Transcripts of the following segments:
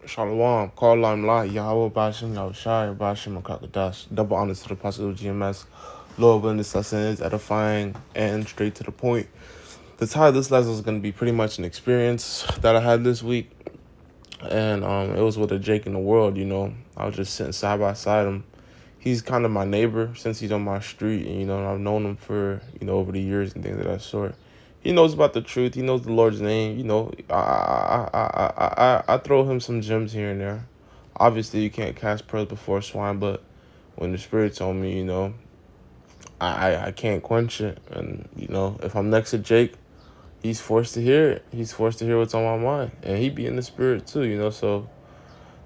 Shalom, call lam la, Yahweh Bashim, Yahushai, Bashim, Kakadash. Double honors to the apostle of GMS. Lord willing, this lesson is edifying and straight to the point. The title of this lesson is going to be pretty much an experience that I had this week. And it was with a Jake in the world, I was just sitting side by side him. He's kind of my neighbor since he's on my street, and, I've known him for, over the years and things of that sort. He knows about the truth. He knows the Lord's name. I throw him some gems here and there. Obviously, you can't cast pearls before swine, but when the Spirit told me, I can't quench it. And, if I'm next to Jake, he's forced to hear it. He's forced to hear what's on my mind. And he be in the Spirit too, so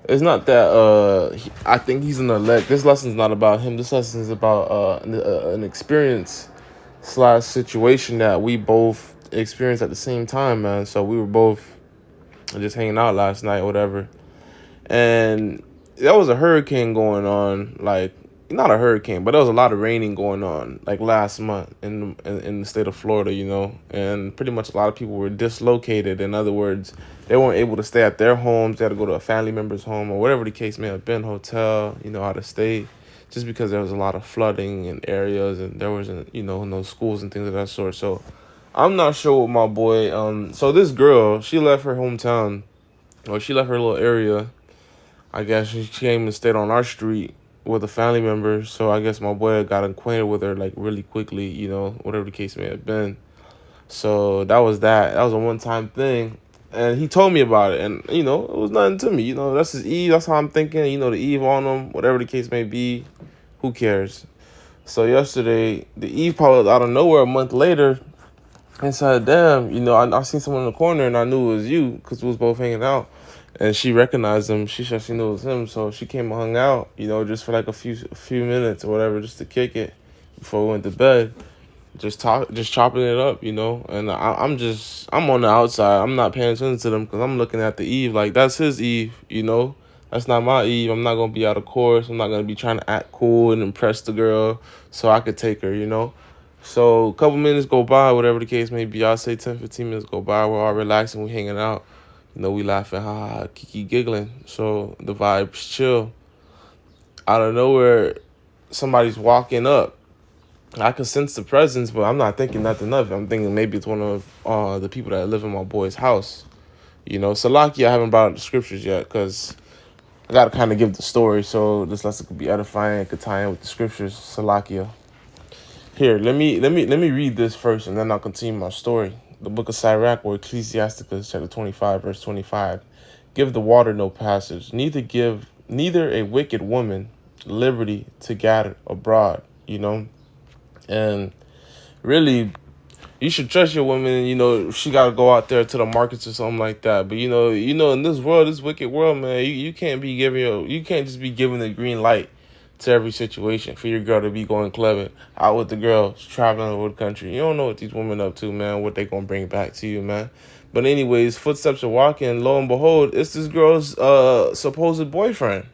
it's not that I think he's an elect. This lesson's not about him. This lesson is about an experience / situation that we both experienced at the same time, man. So we were both just hanging out last night or whatever. And there was a hurricane going on, like, not a hurricane, but there was a lot of raining going on, like last month in the state of Florida, and pretty much a lot of people were dislocated. In other words, they weren't able to stay at their homes. They had to go to a family member's home or whatever the case may have been, hotel, out of state, just because there was a lot of flooding in areas and there wasn't, no schools and things of that sort. So I'm not sure what my boy, so this girl, she left her hometown, or she left her little area. I guess she came and stayed on our street with a family member. So I guess my boy got acquainted with her like really quickly, whatever the case may have been. So that was that. That was a one-time thing. And he told me about it. And, it was nothing to me. That's his Eve. That's how I'm thinking. The Eve on him, whatever the case may be. Who cares? So yesterday, the Eve popped out of nowhere a month later. And said, damn, I seen someone in the corner and I knew it was you because we was both hanging out. And she recognized him. She said she knew it was him. So she came and hung out, just for like a few minutes or whatever, just to kick it before we went to bed. Just chopping it up, And I'm on the outside. I'm not paying attention to them because I'm looking at the Eve like that's his Eve, That's not my Eve. I'm not going to be out of course. I'm not going to be trying to act cool and impress the girl so I could take her, So a couple minutes go by, whatever the case may be. I'll say 10, 15 minutes go by. We're all relaxing. We hanging out. We laughing, ha, kiki, giggling. So the vibe's chill. Out of nowhere, somebody's walking up. I can sense the presence, but I'm not thinking nothing of it. I'm thinking maybe it's one of the people that live in my boy's house. Salaki, I haven't brought up the scriptures yet because I got to kind of give the story so this lesson could be edifying and could tie in with the scriptures. Salakia. Here, let me read this first, and then I'll continue my story. The book of Sirach, or Ecclesiasticus, chapter 25, verse 25. Give the water no passage, neither a wicked woman liberty to gather abroad, And really, you should trust your woman, she got to go out there to the markets or something like that. But, in this world, this wicked world, man, you can't just be giving the green light to every situation for your girl to be going clever out with the girls traveling over the country. You don't know what these women up to, man, what they gonna bring back to you, man. But anyways, footsteps are walking, lo and behold, it's this girl's supposed boyfriend.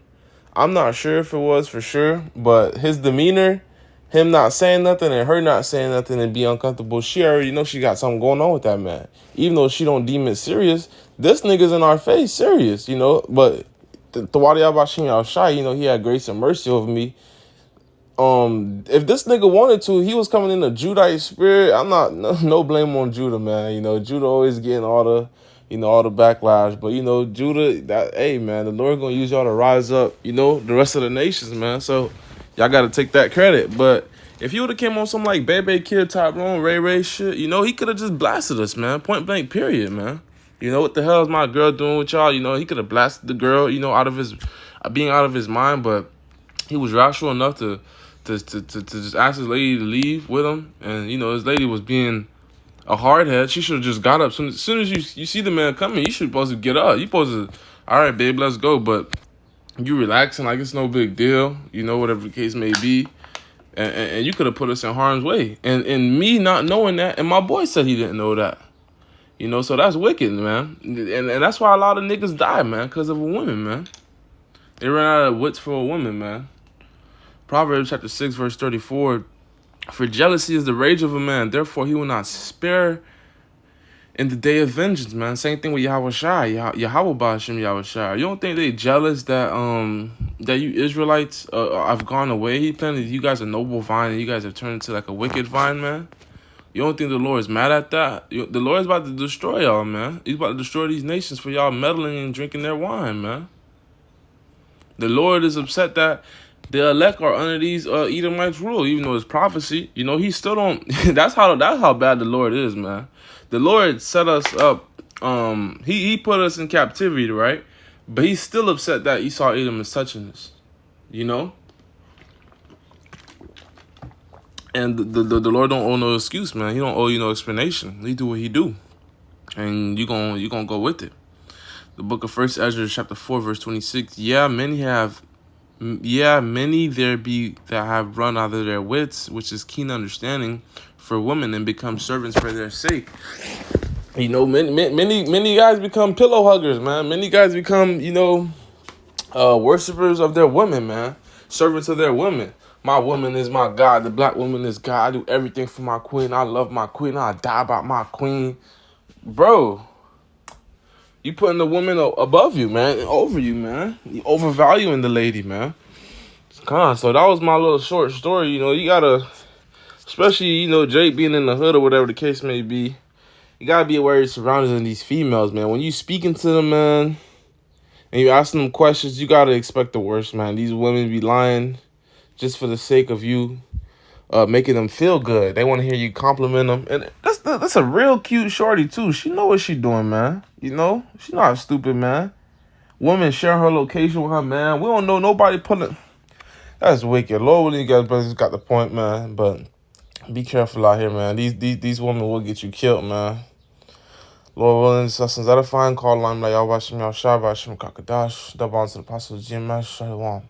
I'm not sure if it was for sure, but his demeanor, him not saying nothing and her not saying nothing and be uncomfortable, she already know she got something going on with that man. Even though she don't deem it serious, this nigga's in our face serious, but Tawadi Abashim Yahushai, he had grace and mercy over me. If this nigga wanted to, he was coming in a Judite spirit. I'm not no blame on Judah, man. Judah always getting all the backlash. But Judah, hey man, the Lord gonna use y'all to rise up, the rest of the nations, man. So y'all gotta take that credit. But if he would have came on some like Bebe Kid type wrong Ray shit, he could have just blasted us, man. Point blank, period, man. What the hell is my girl doing with y'all? He could have blasted the girl, out of his being out of his mind, but he was rational enough to just ask his lady to leave with him. And, his lady was being a hardhead. She should have just got up. As soon as you see the man coming, you should supposed to get up. You supposed to, all right, babe, let's go. But you relaxing like it's no big deal, whatever the case may be. And you could have put us in harm's way. And me not knowing that, and my boy said he didn't know that. So that's wicked, man. And that's why a lot of niggas die, man, because of a woman, man. They ran out of wits for a woman, man. Proverbs chapter 6, verse 34. For jealousy is the rage of a man, therefore he will not spare in the day of vengeance, man. Same thing with Yahweh Shai, Yahweh Ba'ashem Yahweh Shai. You don't think they jealous that you Israelites have gone away? He planted you guys a noble vine and you guys have turned into like a wicked vine, man. You don't think the Lord is mad at that? The Lord is about to destroy y'all, man. He's about to destroy these nations for y'all meddling and drinking their wine, man. The Lord is upset that the elect are under these Edomites' rule, even though it's prophecy. You know, he still don't. That's how bad the Lord is, man. The Lord set us up. He put us in captivity, right? But he's still upset that Esau Edom is touching us. You know. And the Lord don't owe no excuse, man. He don't owe you no explanation. He do what he do, and you gonna go with it. The book of First Ezra, chapter 4, verse 26. Many there be that have run out of their wits, which is keen understanding for women, and become servants for their sake. You know, many guys become pillow huggers, man. Many guys become, worshipers of their women, man. Servants of their women. My woman is my God. The black woman is God. I do everything for my queen. I love my queen. I die about my queen. Bro, you putting the woman above you, man, over you, man. You overvaluing the lady, man. Come on. So that was my little short story. You know, you gotta, especially, Jake being in the hood or whatever the case may be, you gotta be aware of your surroundings and these females, man. When you speaking to them, man, and you asking them questions, you gotta expect the worst, man. These women be lying just for the sake of you making them feel good. They want to hear you compliment them. And that's a real cute shorty, too. She know what she doing, man. You know? She not stupid, man. Woman share her location with her man. We don't know nobody putting... That's wicked. Lord willing, you guys brothers got the point, man. But be careful out here, man. These women will get you killed, man. Lord willing, since that a fine call line, like y'all watching y'all Shabbat, Shem Kakadash, double on to the Apostle GMS, Shalom.